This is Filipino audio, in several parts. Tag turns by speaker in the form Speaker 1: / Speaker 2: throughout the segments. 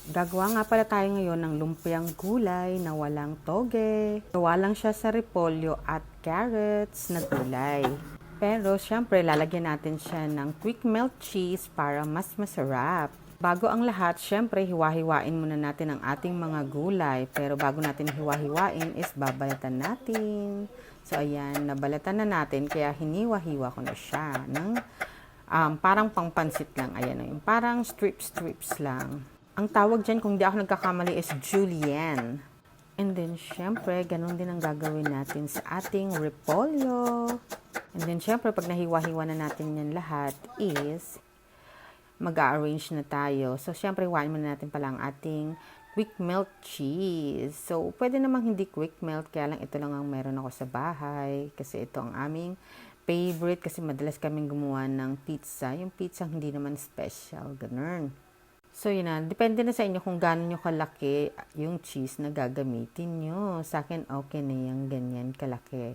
Speaker 1: Gagawa nga pala tayo ngayon ng lumpiang gulay na walang toge. Gawa lang siya sa repolyo at carrots na gulay. Pero syempre lalagyan natin siya ng quick melt cheese para mas masarap. Bago ang lahat, syempre hiwa-hiwain muna natin ang ating mga gulay. Pero bago natin hiwa-hiwain is babalatan natin. So ayan, nabalatan na natin kaya hiniwa-hiwa ko na siya ng parang pangpansit lang. Ayan, yung parang strips lang. Ang tawag dyan, kung di ako nagkakamali, is julienne. And then, syempre, ganun din ang gagawin natin sa ating repolyo. And then, syempre, pag nahiwa-hiwa na natin yan lahat, is mag-arrange na tayo. So, syempre, hiwain muna natin pala ang ating quick melt cheese. So, pwede namang hindi quick melt, kaya lang ito lang ang meron ako sa bahay. Kasi ito ang aming favorite, kasi madalas kaming gumawa ng pizza. Yung pizza hindi naman special, ganun. So, yun na. Depende na sa inyo kung gaano nyo kalaki yung cheese na gagamitin nyo. Sa akin, okay na yung ganyan kalaki.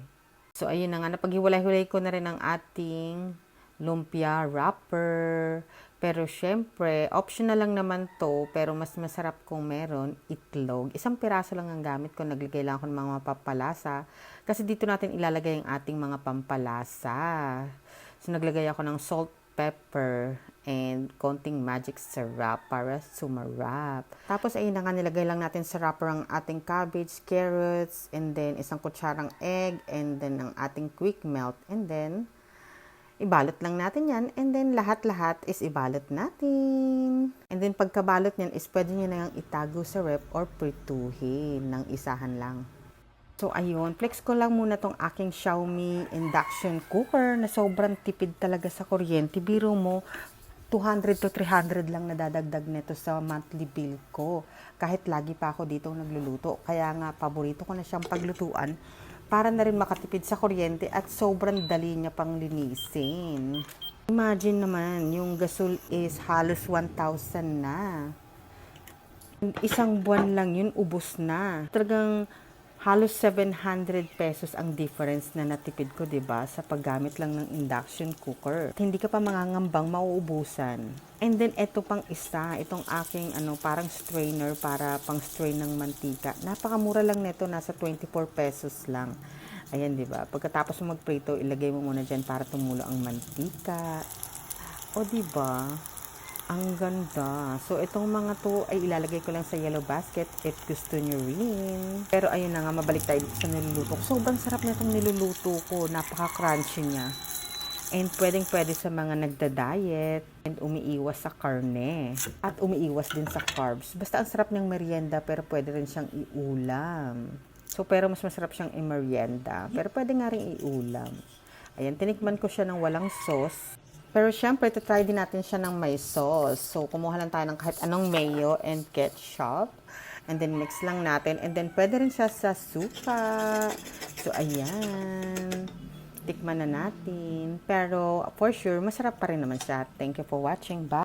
Speaker 1: So, ayun na nga. Napaghiwalay-hulay ko na rin ang ating lumpia wrapper. Pero, syempre, optional lang naman to. Pero, mas masarap kung meron itlog. Isang piraso lang ang gamit ko. Naglagay lang ako ng mga pampalasa. Kasi dito natin ilalagay ang ating mga pampalasa. So, naglagay ako ng salt, pepper, and konting magic syrup para sumarap. Tapos ayun na nga, nilagay lang natin sa wrapper ang ating cabbage, carrots, and then isang kutsarang egg, and then ang ating quick melt, and then ibalot lang natin yan, and then lahat-lahat is ibalot natin. And then pagkabalot niyan is pwede nyo na yung itago sa rep or prituhin ng isahan lang. So, ayun, flex ko lang muna tong aking Xiaomi induction cooker na sobrang tipid talaga sa kuryente. Biro mo, 200 to 300 lang nadadagdag nito sa monthly bill ko. Kahit lagi pa ako dito nagluluto. Kaya nga, paborito ko na siyang paglutuan para na rin makatipid sa kuryente at sobrang dali niya pang linisin. Imagine naman, yung gasol is halos 1,000 na. Isang buwan lang yun, ubos na. Talagang halos 700 pesos ang difference na natipid ko, 'di ba, sa paggamit lang ng induction cooker. At hindi ka pa mangangambang mauubusan. And then eto pang isa, itong aking parang strainer para pang strain ng mantika. Napakamura lang nito, nasa 24 pesos lang. Ayan, 'di ba? Pagkatapos mo magprito, ilagay mo muna diyan para tumulo ang mantika. O 'di ba? Ang ganda. So, itong mga to ay ilalagay ko lang sa yellow basket if gusto nyo rin. Pero ayun na nga, mabalik tayo sa niluluto ko. Sobrang sarap na itong niluluto ko. Napaka-crunchy niya. And pwedeng-pwede sa mga nagda-diet and umiiwas sa karne. At umiiwas din sa carbs. Basta ang sarap niyang merienda, pero pwede rin siyang iulam. So, pero mas masarap siyang i-merienda. Pero pwede nga rin iulam. Ayan, tinikman ko siya ng walang sauce. Pero syempre, try din natin siya ng may sauce. So, kumuha lang tayo ng kahit anong mayo and ketchup. And then, mix lang natin. And then, pwede rin siya sa suka. So, ayan. Tikman na natin. Pero, for sure, masarap pa rin naman siya. Thank you for watching. Bye!